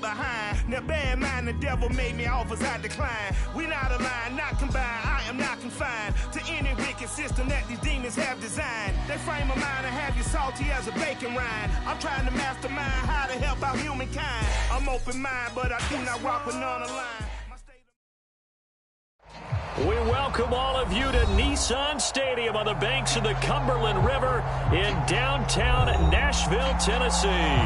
behind. Now bear in mind the devil made me offers I decline. We not aligned, not combined, I am not confined to any wicked system that these demons have designed. They frame a mind and have you salty as a bacon rind. I'm trying to mastermind how to help out humankind. I'm open mind, but I do not walk with none aligned. We welcome all of you to Nissan Stadium on the banks of the Cumberland River in downtown Nashville, Tennessee.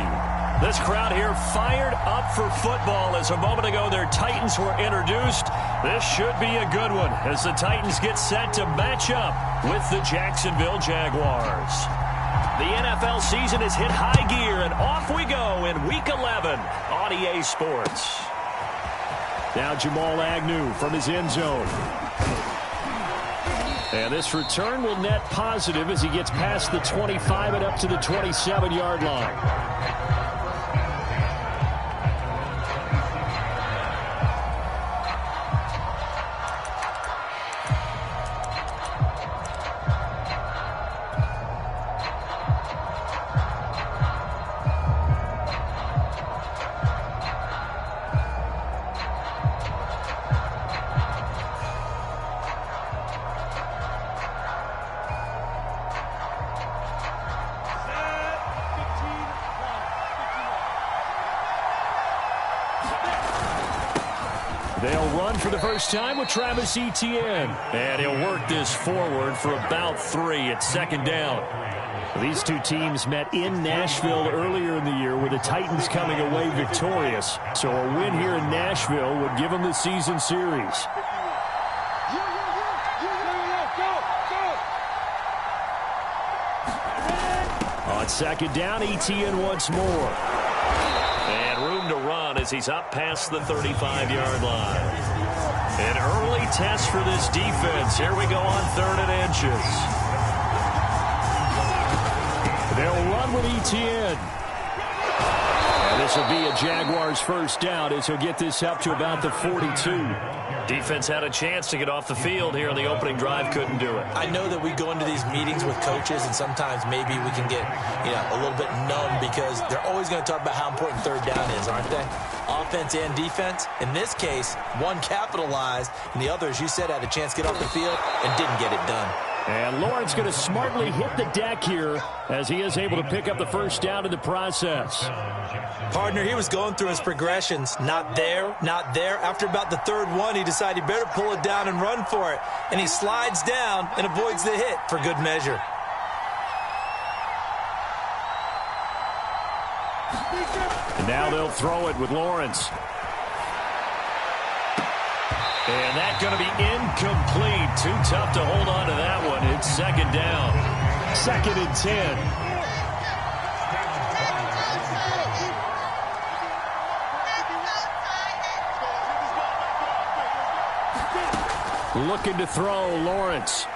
This crowd here fired up for football as a moment ago their Titans were introduced. This should be a good one as the Titans get set to match up with the Jacksonville Jaguars. The NFL season has hit high gear, and off we go in Week 11 on EA Sports. Now Jamal Agnew from his end zone. And this return will net positive as he gets past the 25 and up to the 27-yard line. They'll run for the first time with Travis Etienne. And he'll work this forward for about 3 at second down. These two teams met in Nashville earlier in the year with the Titans coming away victorious. So a win here in Nashville would give them the season series. On second down, Etienne once more. And room to run as he's up past the 35-yard line. An early test for this defense. Here we go on 3rd and inches. They'll run with Etienne. And this will be a Jaguars first down as he'll get this up to about the 42. Defense had a chance to get off the field here on the opening drive, couldn't do it. I know that we go into these meetings with coaches, and sometimes maybe we can get, a little bit numb because they're always going to talk about how important 3rd down is, aren't they? Offense and defense. In this case, one capitalized, and the other, as you said, had a chance to get off the field and didn't get it done. And Lawrence going to smartly hit the deck here as he is able to pick up the first down in the process. Partner, he was going through his progressions. Not there, not there. After about the 3rd one, he decided he better pull it down and run for it. And he slides down and avoids the hit for good measure. And now they'll throw it with Lawrence. And that's going to be incomplete. Too tough to hold on to that one. It's second down. 2nd and 10. Looking to throw, Lawrence.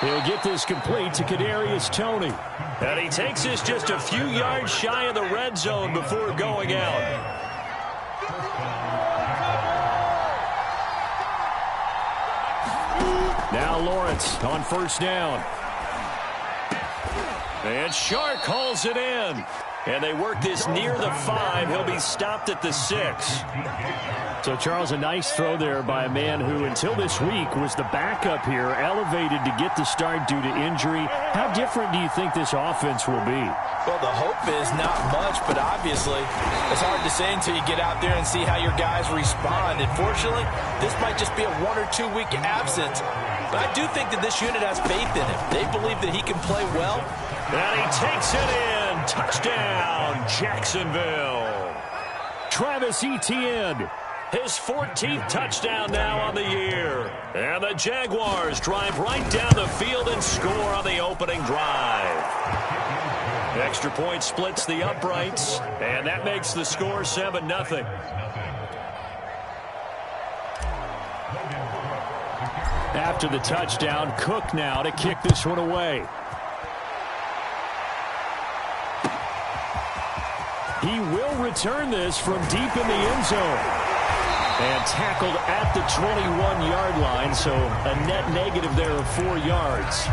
He'll get this complete to Kadarius Toney. And he takes this just a few yards shy of the red zone before going out. Now Lawrence on first down. And Shark hauls it in. And they work this near the 5. He'll be stopped at the 6. So, Charles, a nice throw there by a man who, until this week, was the backup here, elevated to get the start due to injury. How different do you think this offense will be? Well, the hope is not much, but obviously it's hard to say until you get out there and see how your guys respond. Unfortunately, this might just be a 1 or 2 week absence. But I do think that this unit has faith in him. They believe that he can play well. And he takes it in. Touchdown, Jacksonville. Travis Etienne. His 14th touchdown now on the year. And the Jaguars drive right down the field and score on the opening drive. Extra point splits the uprights, and that makes the score 7-0. After the touchdown, Cook now to kick this one away. He will return this from deep in the end zone. And tackled at the 21-yard line, so a net negative there of 4 yards.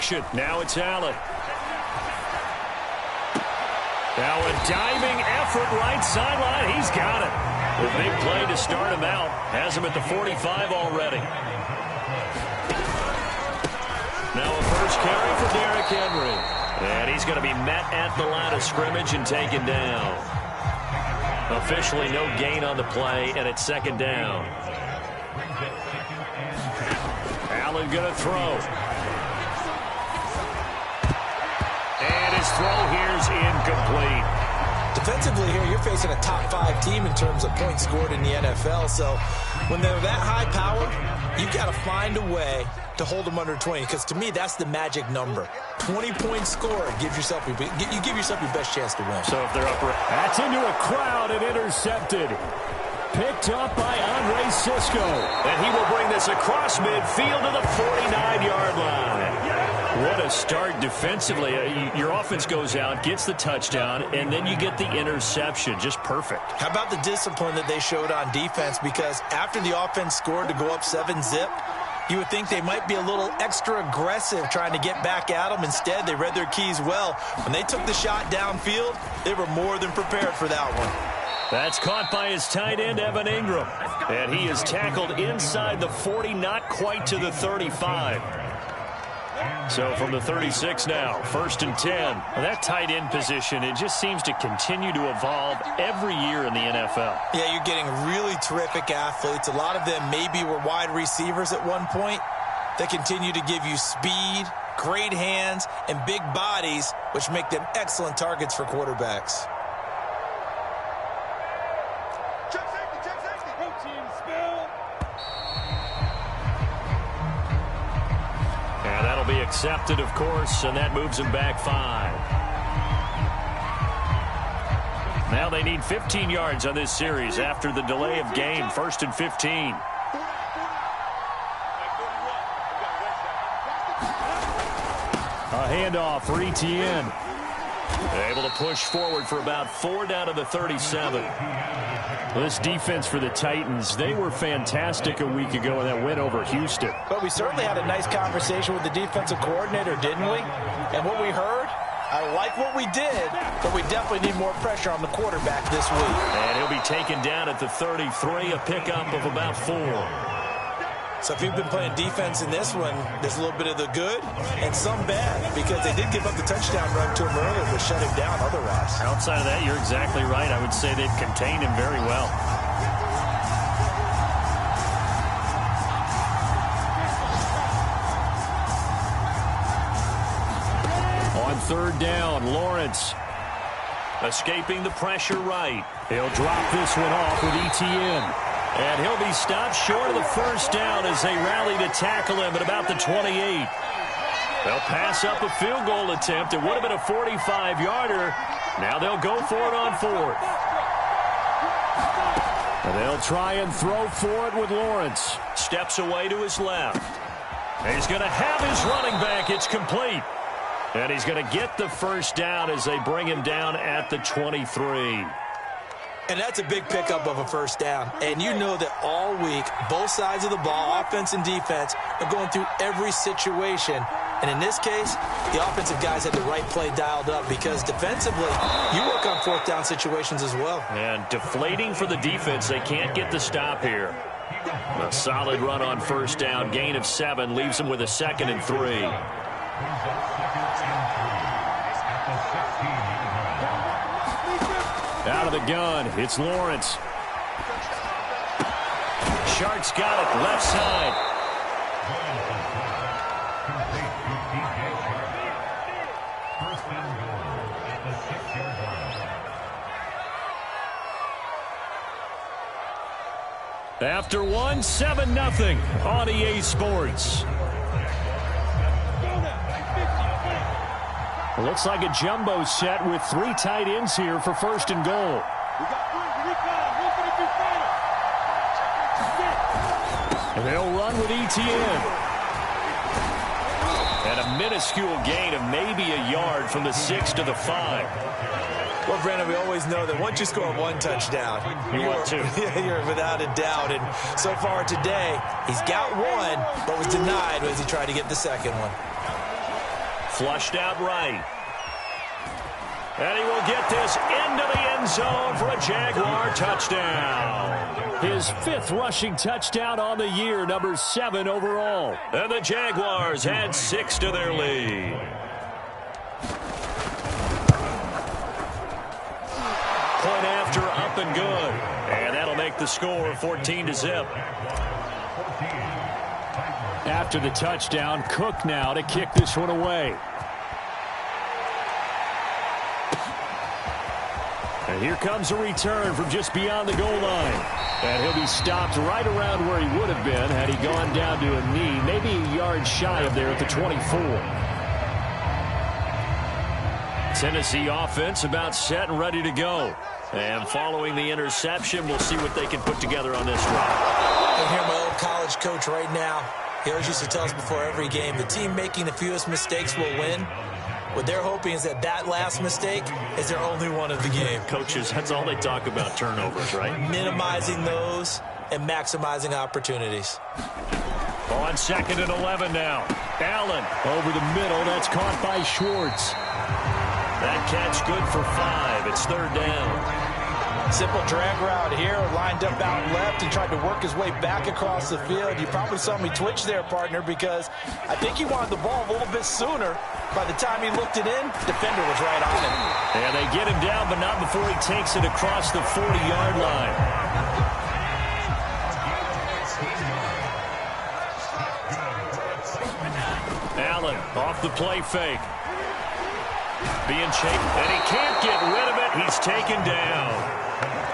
possession. Now it's Allen. Now a diving effort right sideline. He's got it. The big play to start him out. Has him at the 45 already. Now a first carry for Derrick Henry. And he's going to be met at the line of scrimmage and taken down. Officially no gain on the play, and it's second down. Allen going to throw. And his throw here's incomplete. Defensively here, you're facing a top 5 team in terms of points scored in the NFL. So when they're that high powered, you've got to find a way to hold them under 20, because to me that's the magic number. 20-point score gives yourself you give yourself your best chance to win. So if they're up, that's into a crowd and intercepted. Picked up by Andre Cisco, and he will bring this across midfield to the 49-yard line. What a start defensively. Your offense goes out, gets the touchdown, and then you get the interception. Just perfect. How about the discipline that they showed on defense? Because after the offense scored to go up 7-zip, you would think they might be a little extra aggressive trying to get back at them. Instead, they read their keys well. When they took the shot downfield, they were more than prepared for that one. That's caught by his tight end, Evan Ingram. And he is tackled inside the 40, not quite to the 35. So from the 36 now, 1st and 10. Well, that tight end position, it just seems to continue to evolve every year in the NFL. Yeah, you're getting really terrific athletes. A lot of them maybe were wide receivers at one point. They continue to give you speed, great hands, and big bodies, which make them excellent targets for quarterbacks. And that'll be accepted, of course, and that moves him back 5. Now they need 15 yards on this series after the delay of game. 1st and 15. A handoff for Etienne. Able to push forward for about 4 down to the 37. Well, this defense for the Titans, they were fantastic a week ago in that win over Houston. But we certainly had a nice conversation with the defensive coordinator, didn't we? And what we heard, I like what we did, but we definitely need more pressure on the quarterback this week. And he'll be taken down at the 33, a pickup of about 4. So if you've been playing defense in this one, there's a little bit of the good and some bad, because they did give up the touchdown run to him earlier, but shut him down otherwise. Outside of that, you're exactly right. I would say they've contained him very well. On 3rd down, Lawrence escaping the pressure right. He'll drop this one off with Etienne. And he'll be stopped short of the 1st down as they rally to tackle him at about the 28. They'll pass up a field goal attempt. It would have been a 45-yarder. Now they'll go for it on 4th. And they'll try and throw for it with Lawrence. Steps away to his left. And he's going to have his running back. It's complete. And he's going to get the 1st down as they bring him down at the 23. And that's a big pickup of a 1st down. And you know that all week, both sides of the ball, offense and defense, are going through every situation. And in this case, the offensive guys had the right play dialed up, because defensively, you work on 4th down situations as well. And deflating for the defense. They can't get the stop here. A solid run on 1st down. Gain of 7 leaves them with a 2nd and 3. Out of the gun, it's Lawrence. Shark's got it, left side. After 1, 7-0 on EA Sports. Looks like a jumbo set with 3 tight ends here for 1st and goal. And they'll run with Etienne. And a minuscule gain of maybe a yard from the 6 to the 5. Well, Brandon, we always know that once you score 1 touchdown, you're without a doubt. And so far today, he's got 1, but was denied as he tried to get the 2nd one. Flushed out right. And he will get this into the end zone for a Jaguar touchdown. His 5th rushing touchdown on the year, number 7 overall. And the Jaguars add 6 to their lead. Point after, up and good. And that'll make the score 14-0. After the touchdown, Cook now to kick this one away. And here comes a return from just beyond the goal line. And he'll be stopped right around where he would have been had he gone down to a knee, maybe a yard shy of there at the 24. Tennessee offense about set and ready to go. And following the interception, we'll see what they can put together on this drive. I hear my old college coach right now. He always used to tell us before every game, the team making the fewest mistakes will win. What they're hoping is that last mistake is their only one of the game. Coaches, that's all they talk about, turnovers, right? Minimizing those and maximizing opportunities. On 2nd and 11 now. Allen over the middle. That's caught by Schwartz. That catch good for 5. It's 3rd down. Simple drag route here, lined up out left and tried to work his way back across the field. You probably saw me twitch there, partner, because I think he wanted the ball a little bit sooner. By the time he looked it in, defender was right on him. And they get him down, but not before he takes it across the 40-yard line. Allen off the play fake. Being chased, and he can't get rid of it. He's taken down.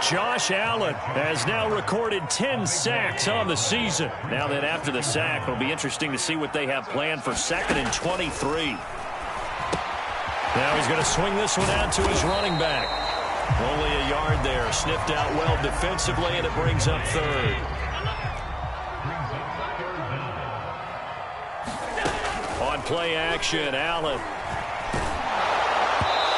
Josh Allen has now recorded 10 sacks on the season. Now that after the sack, it'll be interesting to see what they have planned for 2nd and 23. Now he's going to swing this one out to his running back. Only a yard there. Sniffed out well defensively, and it brings up 3rd. On play action, Allen.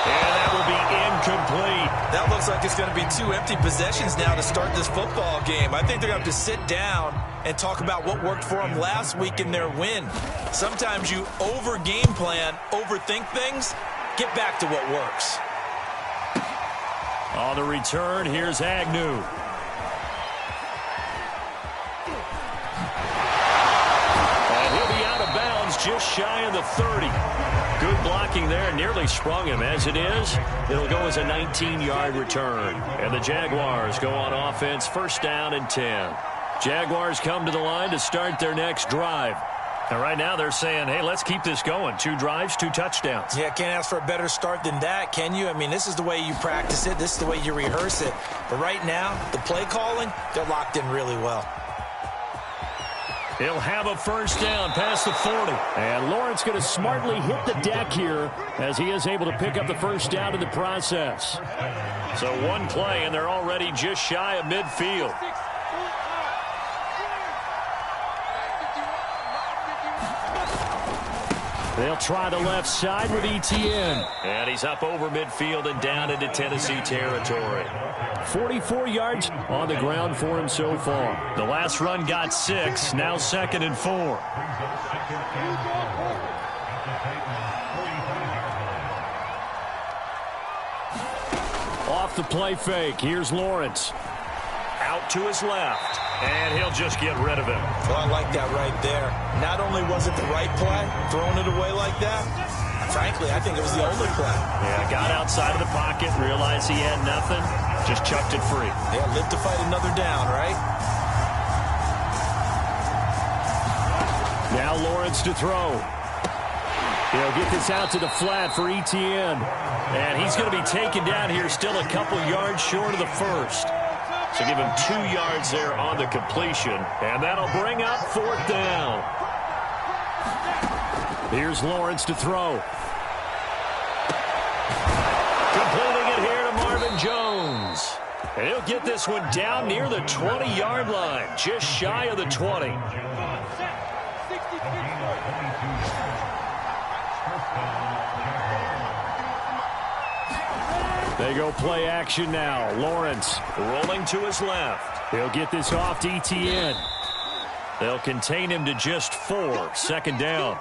And that will be incomplete. That looks like it's going to be 2 empty possessions now to start this football game. I think they're going to have to sit down and talk about what worked for them last week in their win. Sometimes you over-game plan, overthink things, get back to what works. On the return, here's Agnew. And he'll be out of bounds just shy of the 30. Good blocking there, nearly sprung him. As it is, it'll go as a 19-yard return. And the Jaguars go on offense, 1st down and 10. Jaguars come to the line to start their next drive. And right now they're saying, hey, let's keep this going. 2 drives, 2 touchdowns. Yeah, can't ask for a better start than that, can you? I mean, this is the way you practice it. This is the way you rehearse it. But right now, the play calling, they're locked in really well. He'll have a 1st down past the 40. And Lawrence going to smartly hit the deck here as he is able to pick up the 1st down in the process. So 1 play, and they're already just shy of midfield. They'll try the left side with Etienne. And he's up over midfield and down into Tennessee territory. 44 yards on the ground for him so far. The last run got 6, now 2nd and 4. Off the play fake, here's Lawrence. Out to his left, and he'll just get rid of him. Well, I like that right there. Not only was it the right play, throwing it away like that, frankly, I think it was the only play. Yeah, got outside of the pocket, realized he had nothing, just chucked it free. Yeah, live to fight another down, right? Now Lawrence to throw. He'll get this out to the flat for Etienne. And he's going to be taken down here, still a couple yards short of the 1st. So give him 2 yards there on the completion. And that'll bring up 4th down. Here's Lawrence to throw. Completing it here to Marvin Jones. And he'll get this one down near the 20-yard line, just shy of the 20. They go play action now. Lawrence rolling to his left. He'll get this off to Etienne. They'll contain him to just 4, 2nd down.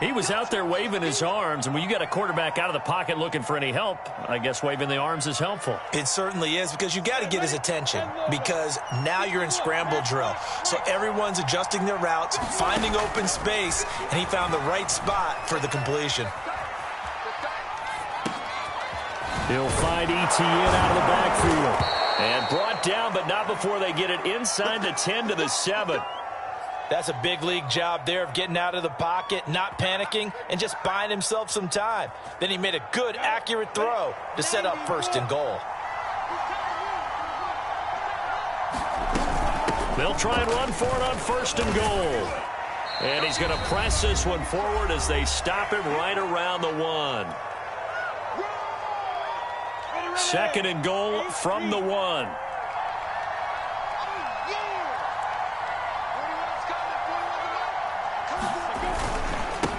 He was out there waving his arms, and when you got a quarterback out of the pocket looking for any help, I guess waving the arms is helpful. It certainly is, because you got to get his attention, because now you're in scramble drill. So everyone's adjusting their routes, finding open space, and he found the right spot for the completion. He'll find Etienne out of the backfield. And brought down, but not before they get it inside the 10 to the 7. That's a big league job there of getting out of the pocket, not panicking, and just buying himself some time. Then he made a good, accurate throw to set up 1st and goal. They'll try and run for it on 1st and goal. And he's going to press this one forward as they stop him right around the 1. 2nd and goal from the 1.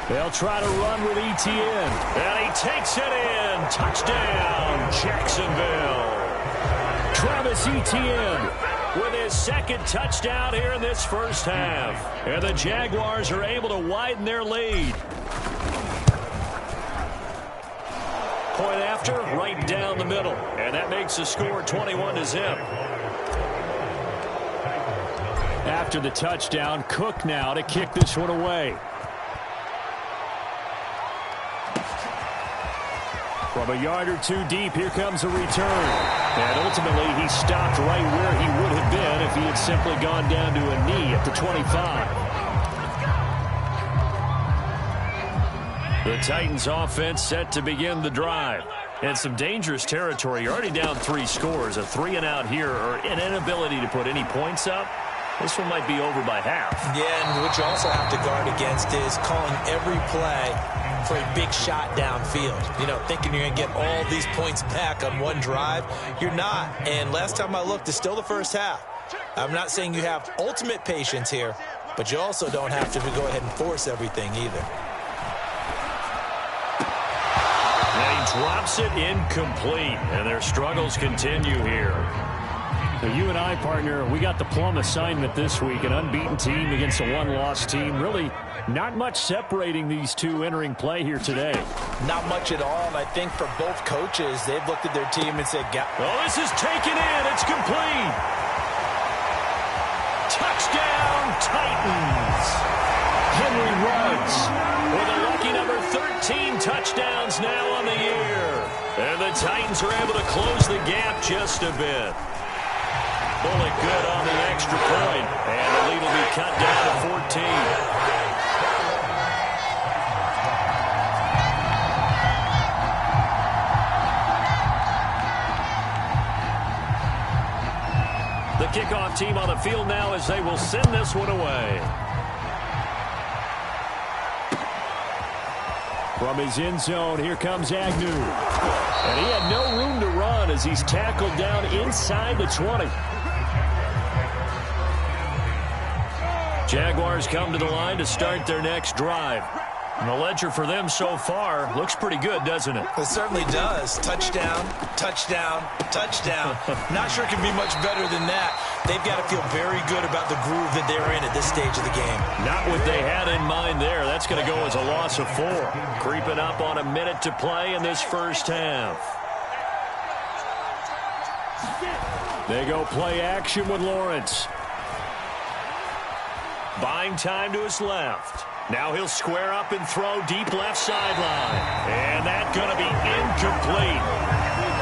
They'll try to run with Etienne. And he takes it in. Touchdown, Jacksonville. Travis Etienne with his 2nd touchdown here in this first half. And the Jaguars are able to widen their lead. Point after, right down the middle. And that makes the score 21-0. After the touchdown, Cook now to kick this one away. From a yard or 2 deep, here comes a return. And ultimately, he stopped right where he would have been if he had simply gone down to a knee at the 25. The Titans offense set to begin the drive. And some dangerous territory. You're already down 3 scores. A 3-and-out here, or an inability to put any points up. This one might be over by half. Yeah, and what you also have to guard against is calling every play for a big shot downfield. You know, thinking you're going to get all these points back on one drive. You're not. And last time I looked, it's still the first half. I'm not saying you have ultimate patience here, but you also don't have to go ahead and force everything either. And he drops it incomplete, and their struggles continue here. So you and I, partner, we got the plum assignment this week. An unbeaten team against a one-loss team. Really not much separating these two entering play here today. Not much at all, and I think for both coaches, they've looked at their team and said, oh, this is taken in. It's complete. Touchdown, Titans. Henry Ruggs with a lucky number 13 touchdowns now on the year. And the Titans are able to close the gap just a bit. Bullet good on the extra point, and the lead will be cut down to 14. The kickoff team on the field now as they will send this one away. From his end zone, here comes Agnew. And he had no room to run as he's tackled down inside the 20. Jaguars come to the line to start their next drive. And the ledger for them so far looks pretty good, doesn't it? It certainly does. Touchdown, touchdown, touchdown. Not sure it can be much better than that. They've got to feel very good about the groove that they're in at this stage of the game. Not what they had in mind there. That's going to go as a loss of 4. Creeping up on a minute to play in this first half. They go play action with Lawrence. Buying time to his left. Now he'll square up and throw deep left sideline. And that's going to be incomplete.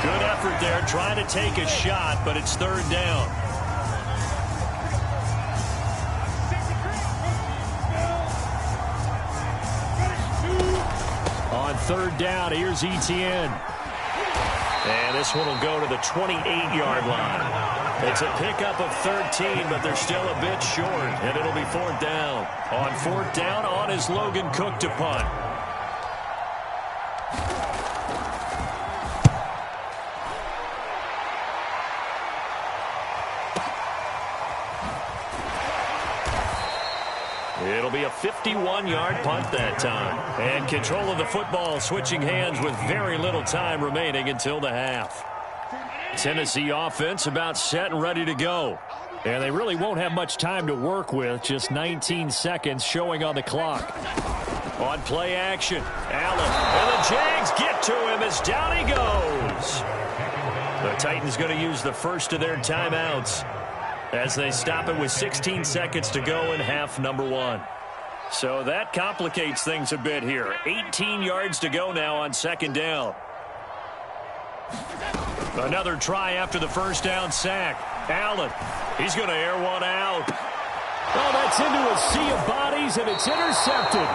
Good effort there trying to take a shot, but it's 3rd down. On 3rd down, here's Etienne. And this one will go to the 28-yard line. It's a pickup of 13, but they're still a bit short, and it'll be 4th down. On 4th down, on is Logan Cook to punt. It'll be a 51-yard punt that time. And control of the football switching hands with very little time remaining until the half. Tennessee offense about set and ready to go. And they really won't have much time to work with. Just 19 seconds showing on the clock. On play action, Allen, and the Jags get to him as down he goes. The Titans going to use the first of their timeouts as they stop it with 16 seconds to go in half number 1. So that complicates things a bit here. 18 yards to go now on second down. Another try after the first down sack. Allen, he's going to air one out. Oh, that's into a sea of bodies, and it's intercepted.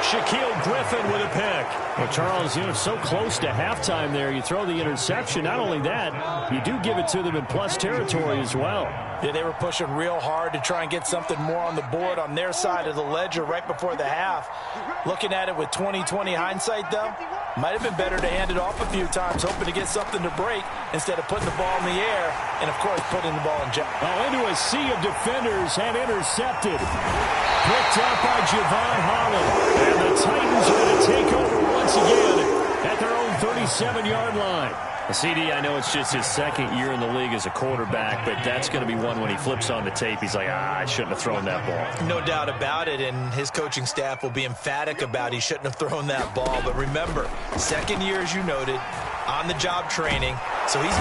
Shaquille Griffin with a pick. Well, Charles, so close to halftime there. You throw the interception. Not only that, you do give it to them in plus territory as well. Yeah, they were pushing real hard to try and get something more on the board on their side of the ledger right before the half. Looking at it with 20/20 hindsight, though, might have been better to hand it off a few times, hoping to get something to break instead of putting the ball in the air and, of course, putting the ball in jail. Oh, into a sea of defenders and intercepted. Picked up by Javon Holland. And the Titans are going to take over once again at their own 37-yard line. CD, I know it's just his second year in the league as a quarterback, but that's going to be one when he flips on the tape. He's like, I shouldn't have thrown that ball. No doubt about it, and his coaching staff will be emphatic about he shouldn't have thrown that ball. But remember, second year, as you noted, on-the-job training. So he's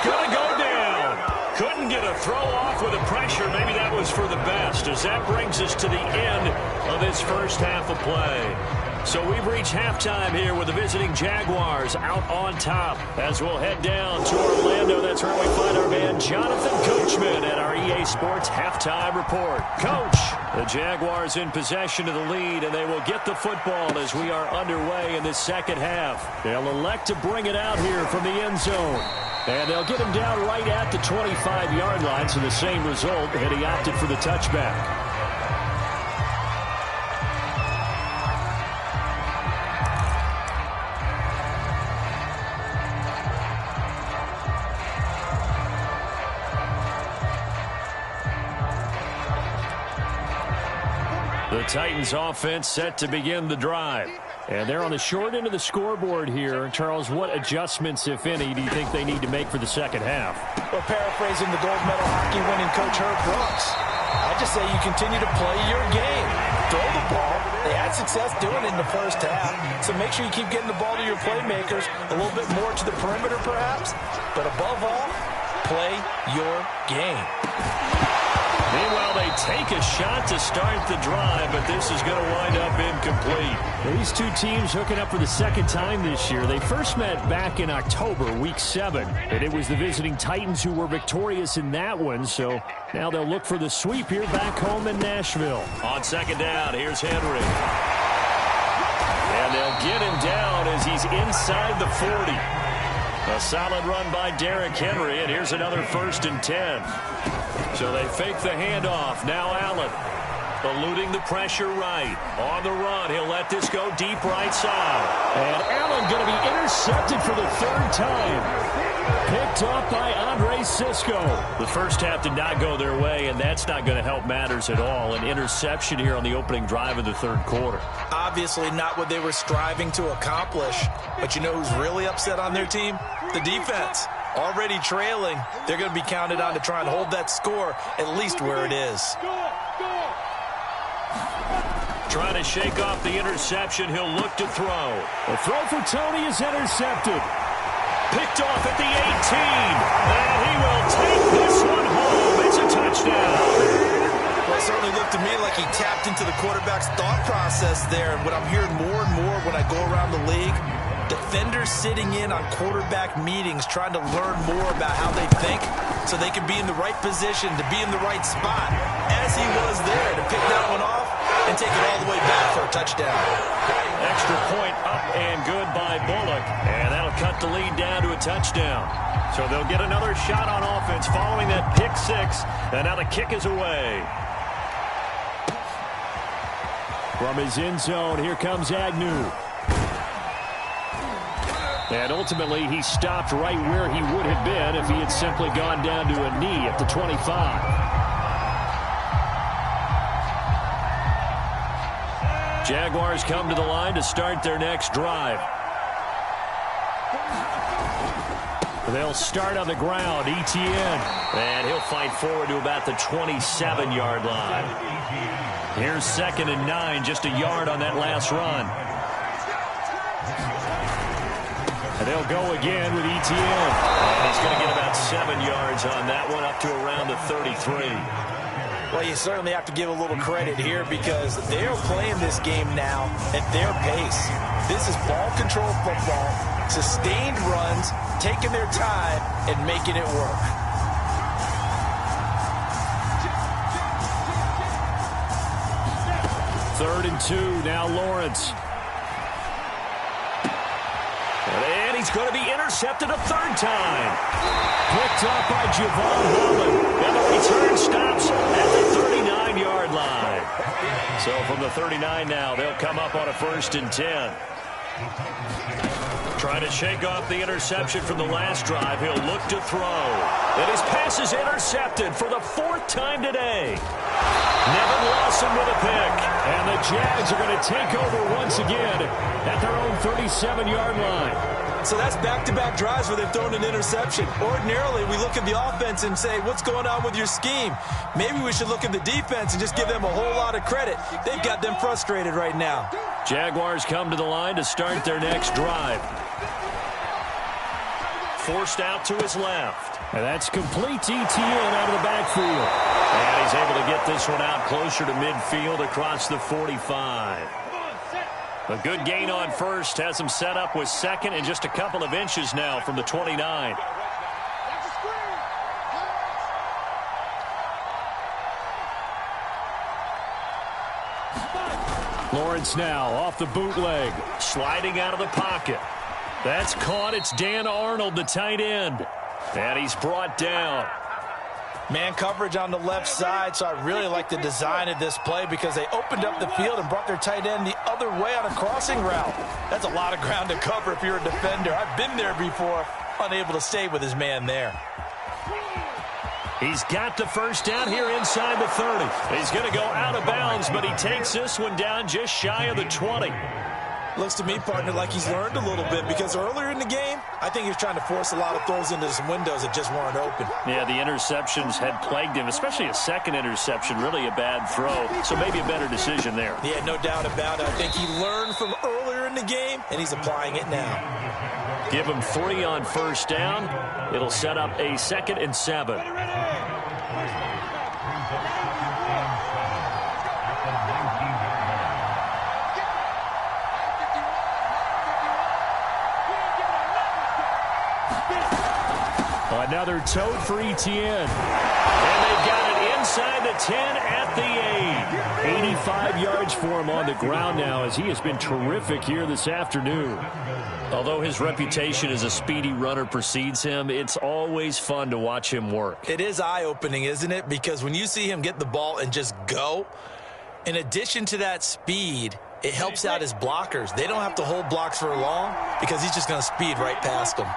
going to go down. Couldn't get a throw off with the pressure. Maybe that was for the best, as that brings us to the end of this first half of play. So we've reached halftime here with the visiting Jaguars out on top. As we'll head down to Orlando, that's where we find our man Jonathan Coachman at our EA Sports Halftime Report. Coach, the Jaguars in possession of the lead, and they will get the football as we are underway in this second half. They'll elect to bring it out here from the end zone. And they'll get him down right at the 25-yard line, so the same result, and he opted for the touchback. The Titans offense set to begin the drive. And they're on the short end of the scoreboard here. Charles, what adjustments, if any, do you think they need to make for the second half? Well, paraphrasing the gold medal hockey winning coach Herb Brooks, I just say you continue to play your game. Throw the ball. They had success doing it in the first half. So make sure you keep getting the ball to your playmakers, a little bit more to the perimeter perhaps. But above all, play your game. Meanwhile, they take a shot to start the drive, but this is going to wind up incomplete. These two teams hooking up for the second time this year. They first met back in October, week 7, and it was the visiting Titans who were victorious in that one, so now they'll look for the sweep here back home in Nashville. On second down, here's Henry. And they'll get him down as he's inside the 40. A solid run by Derrick Henry, and here's another 1st and 10. So they fake the handoff. Now Allen eluding the pressure right. On the run, he'll let this go deep right side. And Allen going to be intercepted for the 3rd time. Picked up by Andre Cisco. The first half did not go their way, and that's not going to help matters at all. An interception here on the opening drive of the 3rd quarter. Obviously not what they were striving to accomplish. But you know who's really upset on their team? The defense. Already trailing, they're going to be counted on to try and hold that score at least where it is. Trying to shake off the interception, he'll look to throw. The throw for Tony is intercepted. Picked off at the 18, and he will take this one home. It's a touchdown. Well, it certainly looked to me like he tapped into the quarterback's thought process there, and what I'm hearing more and more when I go around the league, defenders sitting in on quarterback meetings trying to learn more about how they think so they can be in the right position to be in the right spot, as he was there to pick that one off and take it all the way back for a touchdown. Extra point up and good by Bullock, and that'll cut the lead down to a touchdown. So they'll get another shot on offense following that pick 6, and now the kick is away. From his end zone, here comes Agnew. And ultimately, he stopped right where he would have been if he had simply gone down to a knee at the 25. Jaguars come to the line to start their next drive. They'll start on the ground. ETN. And he'll fight forward to about the 27-yard line. Here's 2nd and 9, just a yard on that last run. And they'll go again with ETN. And he's going to get about 7 yards on that one, up to around the 33. Well, you certainly have to give a little credit here because they're playing this game now at their pace. This is ball control football, sustained runs, taking their time and making it work. Third and 2, now Lawrence. And he's going to be intercepted a third time. Picked up by Javon Holland. And the return stops at the 39-yard line. So from the 39 now, they'll come up on a 1st and 10. Trying to shake off the interception from the last drive. He'll look to throw. And his pass is intercepted for the 4th time today. Nevin Lawson with a pick. And the Jags are going to take over once again at their own 37-yard line. So that's back-to-back drives where they've thrown an interception. Ordinarily, we look at the offense and say, what's going on with your scheme? Maybe we should look at the defense and just give them a whole lot of credit. They've got them frustrated right now. Jaguars come to the line to start their next drive. Forced out to his left. And that's complete to ETN out of the backfield. And he's able to get this one out closer to midfield across the 45. A good gain on first has him set up with 2nd and just a couple of inches now from the 29. Lawrence now off the bootleg. Sliding out of the pocket. That's caught. It's Dan Arnold, the tight end. And he's brought down. Man coverage on the left side, so I really like the design of this play because they opened up the field and brought their tight end the other way on a crossing route. That's a lot of ground to cover if you're a defender. I've been there before, unable to stay with his man there. He's got the first down here inside the 30. He's going to go out of bounds, but he takes this one down just shy of the 20. Looks to me, partner, like he's learned a little bit because earlier in the game, I think he was trying to force a lot of throws into some windows that just weren't open. Yeah, the interceptions had plagued him, especially a second interception, really a bad throw. So maybe a better decision there. Yeah, no doubt about it. I think he learned from earlier in the game, and he's applying it now. Give him 3 on first down. It'll set up a 2nd and 7. Another tote for ETN. And they've got it inside the 10 at the 8. 85 yards for him on the ground now as he has been terrific here this afternoon. Although his reputation as a speedy runner precedes him, it's always fun to watch him work. It is eye-opening, isn't it? Because when you see him get the ball and just go, in addition to that speed, it helps out his blockers. They don't have to hold blocks for long because he's just going to speed right past them.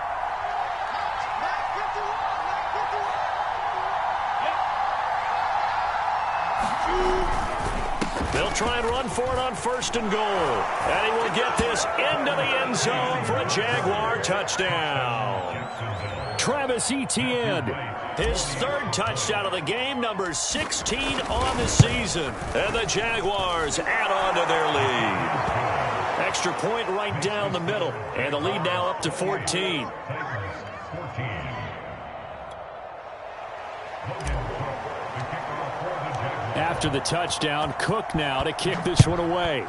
They'll try and run for it on 1st and goal. And he will get this into the end zone for a Jaguar touchdown. Travis Etienne. His 3rd touchdown of the game, number 16 on the season. And the Jaguars add on to their lead. Extra point right down the middle. And the lead now up to 14. After the touchdown, Cook now to kick this one away.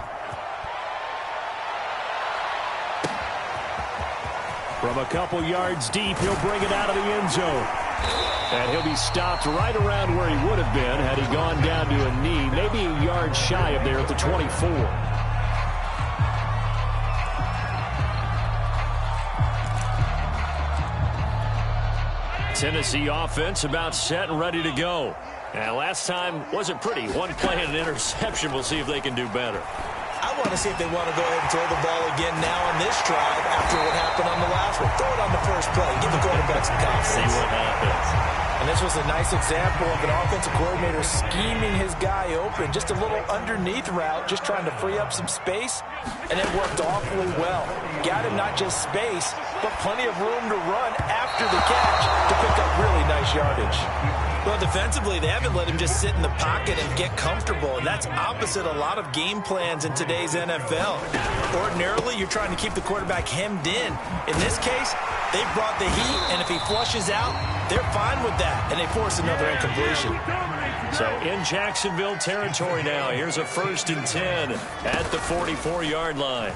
From a couple yards deep, he'll bring it out of the end zone. And he'll be stopped right around where he would have been had he gone down to a knee, maybe a yard shy of there at the 24. Tennessee offense about set and ready to go. And last time wasn't pretty. One play and an interception. We'll see if they can do better. I want to see if they want to go ahead and throw the ball again now on this drive after what happened on the last one. Throw it on the first play. Give the quarterback some confidence. See what happens. And this was a nice example of an offensive coordinator scheming his guy open. Just a little underneath route, just trying to free up some space. And it worked awfully well. Got him not just space, but plenty of room to run after the catch to pick up really nice yardage. Well, defensively, they haven't let him just sit in the pocket and get comfortable, and that's opposite a lot of game plans in today's NFL. Ordinarily, you're trying to keep the quarterback hemmed in. In this case, they brought the heat, and if he flushes out, they're fine with that, and they force another incompletion. So in Jacksonville territory now, here's a 1st and 10 at the 44-yard line.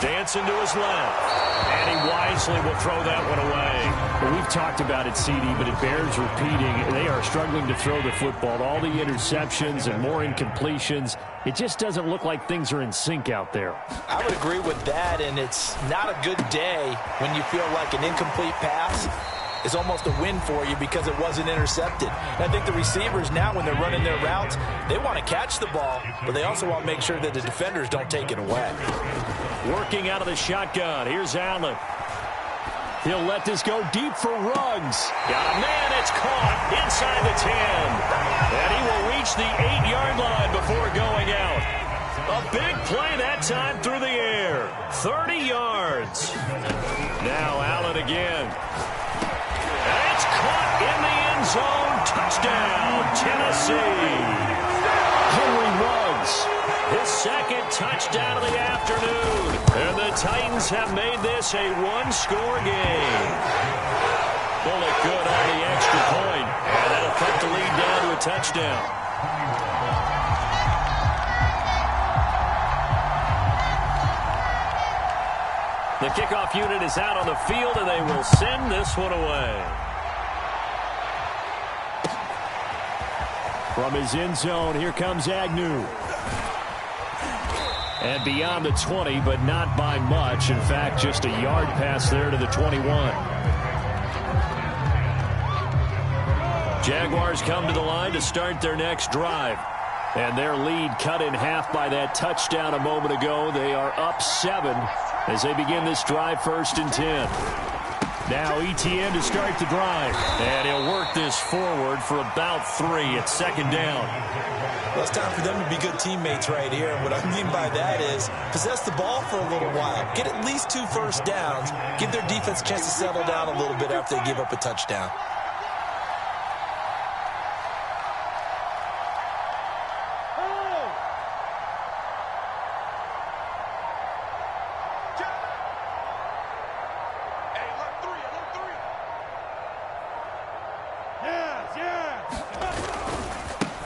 Dancing to his left. And he wisely will throw that one away. Well, we've talked about it, CD, but it bears repeating. They are struggling to throw the football. All the interceptions and more incompletions. It just doesn't look like things are in sync out there. I would agree with that, and it's not a good day when you feel like an incomplete pass is almost a win for you because it wasn't intercepted. And I think the receivers now, when they're running their routes, they want to catch the ball, but they also want to make sure that the defenders don't take it away. Working out of the shotgun. Here's Allen. He'll let this go deep for Ruggs. Got a man. It's caught inside the 10. And he will reach the 8-yard line before going out. A big play that time through the air. 30 yards. Now Allen again. And it's caught in the end zone. Touchdown, Tennessee. Henry Ruggs. His second touchdown of the afternoon. And the Titans have made this a one-score game. Bullet good on the extra point. And that'll cut the lead down to a touchdown. The kickoff unit is out on the field, and they will send this one away. From his end zone, here comes Agnew. And beyond the 20, but not by much. In fact, just a yard pass there to the 21. Jaguars come to the line to start their next drive. And their lead cut in half by that touchdown a moment ago. They are up 7 as they begin this drive, 1st and 10. Now Etienne to start the drive. And he'll work this forward for about 3 at 2nd down. Well, it's time for them to be good teammates right here. And what I mean by that is possess the ball for a little while. Get at least 2 first downs. Give their defense a chance to settle down a little bit after they give up a touchdown.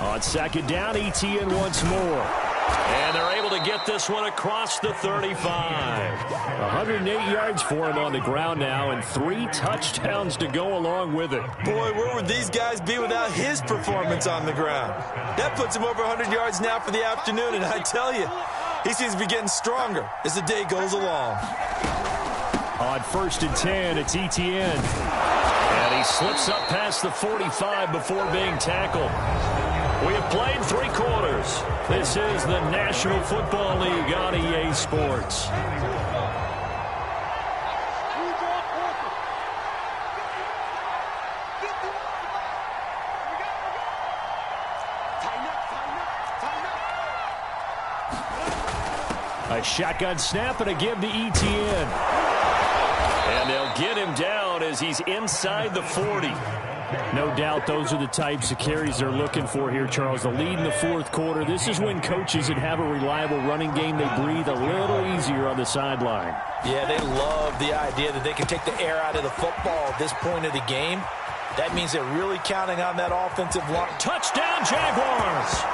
On 2nd down, Etienne once more. And they're able to get this one across the 35. 108 yards for him on the ground now, and 3 touchdowns to go along with it. Boy, where would these guys be without his performance on the ground? That puts him over 100 yards now for the afternoon, and I tell you, he seems to be getting stronger as the day goes along. On 1st and 10, it's Etienne. And he slips up past the 45 before being tackled. We have played 3 quarters. This is the National Football League on EA Sports. A shotgun snap and a give to Etienne. And they'll get him down as he's inside the 40. No doubt those are the types of carries they're looking for here, Charles. The lead in the 4th quarter. This is when coaches that have a reliable running game, they breathe a little easier on the sideline. Yeah, they love the idea that they can take the air out of the football at this point of the game. That means they're really counting on that offensive line. Touchdown, Jaguars!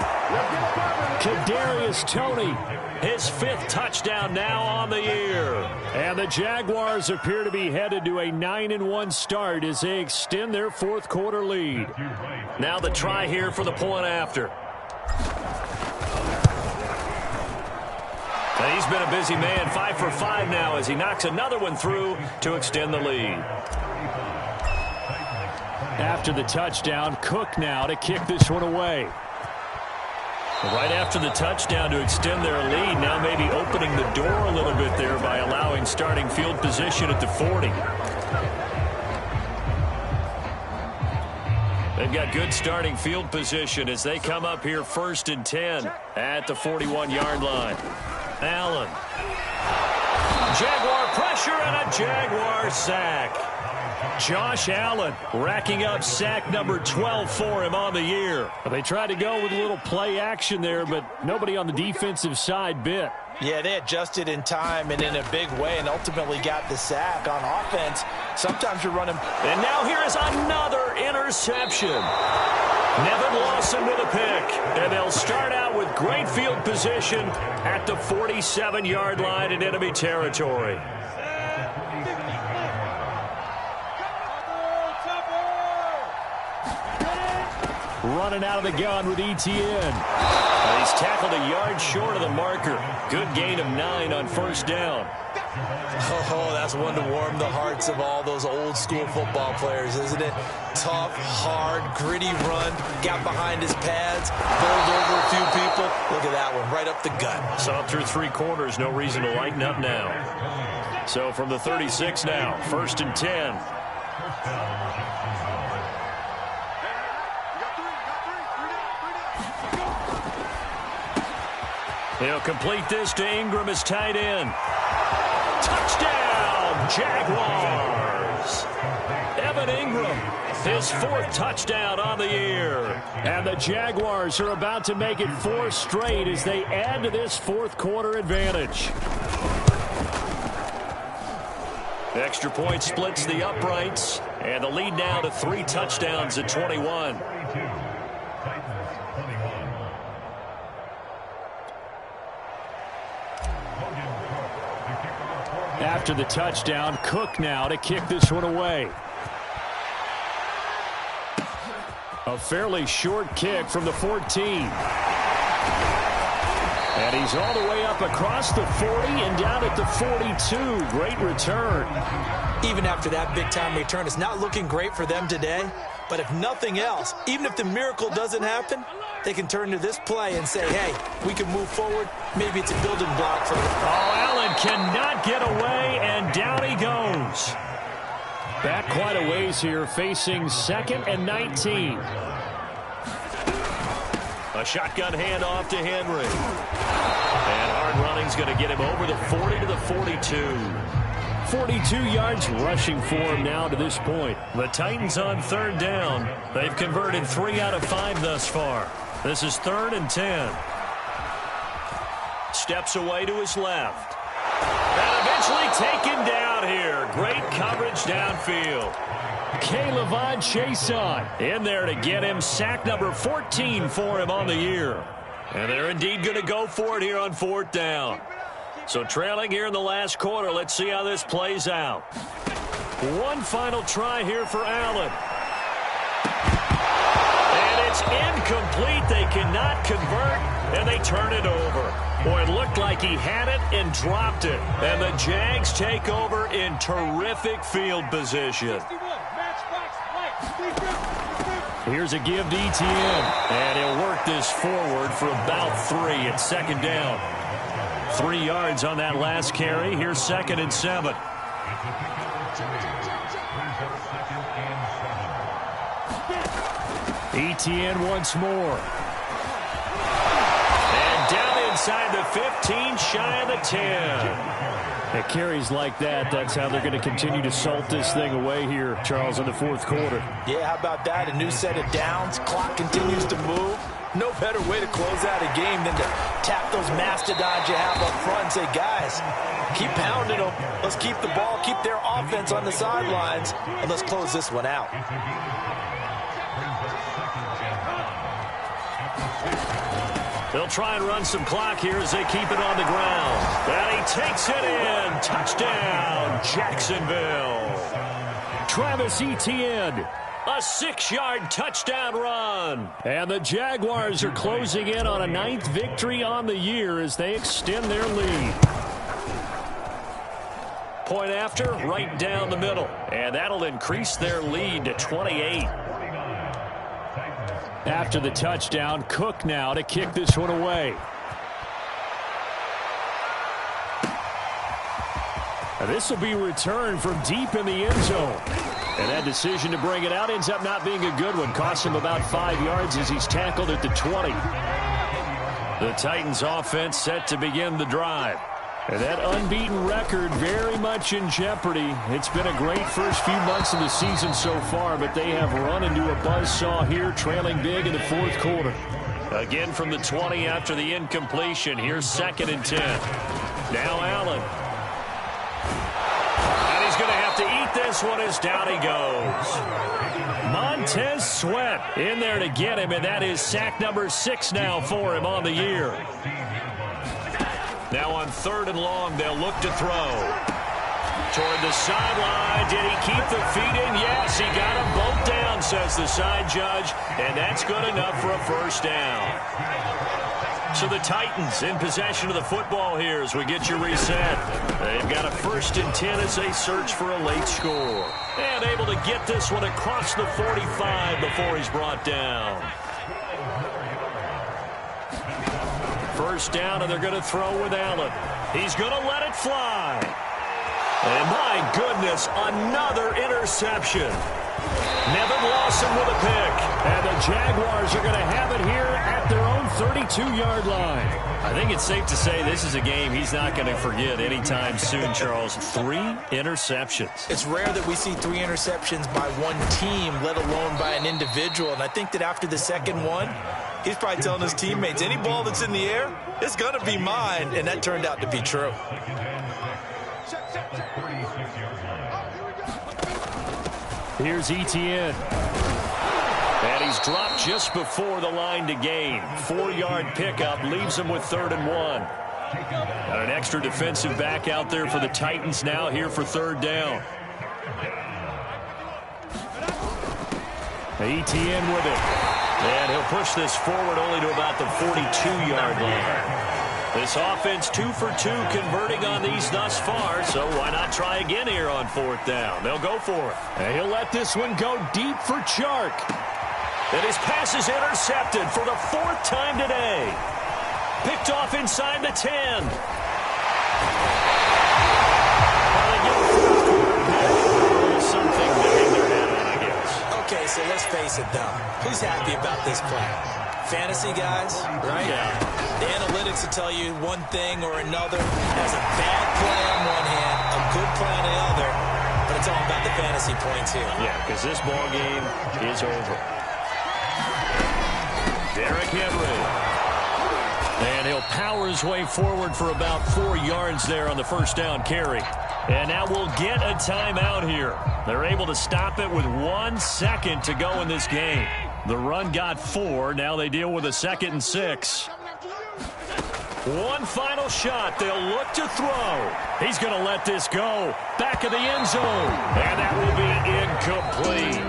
Kadarius Toney. His 5th touchdown now on the year. And the Jaguars appear to be headed to a 9-1 start as they extend their 4th quarter lead. Now the try here for the point after. And he's been a busy man, 5 for 5 now as he knocks another one through to extend the lead. After the touchdown, Cook now to kick this one away. Right after the touchdown to extend their lead, now maybe opening the door a little bit there by allowing starting field position at the 40. They've got good starting field position as they come up here 1st and 10 at the 41-yard line. Allen. Jaguar pressure and a Jaguar sack. Josh Allen racking up sack number 12 for him on the year. They tried to go with a little play action there, but nobody on the defensive side bit. Yeah, they adjusted in time and in a big way and ultimately got the sack. On offense, sometimes you're running. And now here is another interception. Nevin Lawson with a pick. And they'll start out with great field position at the 47-yard line in enemy territory. Running out of the gun with Etienne. He's tackled a yard short of the marker. Good gain of 9 on first down. Oh, that's one to warm the hearts of all those old school football players, isn't it? Tough, hard, gritty run. Got behind his pads, bowled over a few people. Look at that one, right up the gut. Saw through 3 quarters, no reason to lighten up now. So from the 36 now, 1st and 10. He'll complete this to Ingram as tight end. Touchdown, Jaguars! Evan Ingram, his 4th touchdown on the year. And the Jaguars are about to make it 4 straight as they add to this 4th quarter advantage. Extra point splits the uprights, and the lead now to 3 touchdowns at 21. After the touchdown, Cook now to kick this one away. A fairly short kick from the 14. And he's all the way up across the 40 and down at the 42. Great return. Even after that big-time return, it's not looking great for them today. But if nothing else, even if the miracle doesn't happen, they can turn to this play and say, hey, we can move forward. Maybe it's a building block for them. Oh, Allen cannot get away, and down he goes. Back quite a ways here, facing 2nd and 19. A shotgun handoff to Henry. And hard running's going to get him over the 40 to the 42. 42 yards rushing for him now to this point. The Titans on 3rd down. They've converted 3 out of 5 thus far. This is 3rd and 10. Steps away to his left. And eventually taken down here. Great coverage downfield. K'Lavon Chaisson in there to get him sack number 14 for him on the year. And they're indeed going to go for it here on 4th down. So trailing here in the last quarter. Let's see how this plays out. One final try here for Allen. And it's incomplete. They cannot convert, and they turn it over. Boy, it looked like he had it and dropped it. And the Jags take over in terrific field position. Here's a give to Etienne. And he'll work this forward for about 3 at 2nd down. 3 yards on that last carry. Here's 2nd and 7. Etienne once more. And down inside the 15, shy of the 10. At carries like that, that's how they're going to continue to salt this thing away here, Charles, in the 4th quarter. Yeah, how about that? A new set of downs. Clock continues to move. No better way to close out a game than to tap those mastodons you have up front and say, guys, keep pounding them. Let's keep the ball, keep their offense on the sidelines, and let's close this one out. They'll try and run some clock here as they keep it on the ground. And he takes it in. Touchdown, Jacksonville. Travis Etienne. A 6-yard touchdown run. And the Jaguars are closing in on a 9th victory on the year as they extend their lead. Point after, right down the middle. And that'll increase their lead to 28. After the touchdown, Cook now to kick this one away. This will be returned from deep in the end zone. And that decision to bring it out ends up not being a good one. Costs him about 5 yards as he's tackled at the 20. The Titans offense set to begin the drive. And that unbeaten record very much in jeopardy. It's been a great first few months of the season so far, but they have run into a buzzsaw here, trailing big in the fourth quarter. Again from the 20 after the incompletion. Here's 2nd and 10. Now Allen. And he's going to have to eat this one as down he goes. Montez Sweat in there to get him, and that is sack number 6 now for him on the year. Now on 3rd and long, they'll look to throw. Toward the sideline. Did he keep the feet in? Yes, he got them both down, says the side judge. And that's good enough for a first down. So the Titans in possession of the football here as we get you reset. They've got a 1st and 10 as they search for a late score. And able to get this one across the 45 before he's brought down. First down, and they're going to throw with Allen. He's going to let it fly. And my goodness, another interception. Nevin Lawson with a pick. And the Jaguars are going to have it here at their own 32-yard line. I think it's safe to say this is a game he's not going to forget anytime soon, Charles. 3 interceptions. It's rare that we see 3 interceptions by one team, let alone by an individual. And I think that after the second one, he's probably telling his teammates, any ball that's in the air, it's going to be mine. And that turned out to be true. Here's Etienne. And he's dropped just before the line to gain. 4-yard pickup leaves him with 3rd and 1. Got an extra defensive back out there for the Titans now here for 3rd down. Etienne with it. And he'll push this forward only to about the 42-yard line. This offense 2 for 2 converting on these thus far, so why not try again here on 4th down? They'll go for it. And he'll let this one go deep for Chark. And his pass is intercepted for the 4th time today. Picked off inside the 10. Something to hang their head on, I guess. Okay, so let's face it, though. Who's happy about this play? Fantasy guys, right? Yeah. The analytics will tell you one thing or another. Has a bad play on one hand, a good play on the other, but it's all about the fantasy points here. Yeah, because this ball game is over. Derrick Henry. And he'll power his way forward for about 4 yards there on the first down carry. And now we'll get a timeout here. They're able to stop it with 1 second to go in this game. The run got 4. Now they deal with a 2nd and 6. One final shot. They'll look to throw. He's going to let this go. Back of the end zone. And that will be incomplete.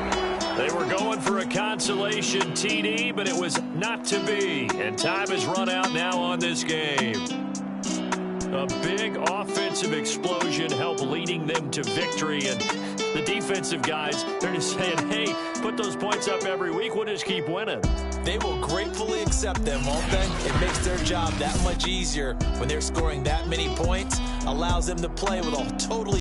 They were going for a consolation TD, but it was not to be. And time has run out now on this game. A big offensive explosion helped leading them to victory. And the defensive guys, they're just saying, hey, put those points up every week. We'll just keep winning. They will gratefully accept them, won't they? It makes their job that much easier when they're scoring that many points. Allows them to play with a totally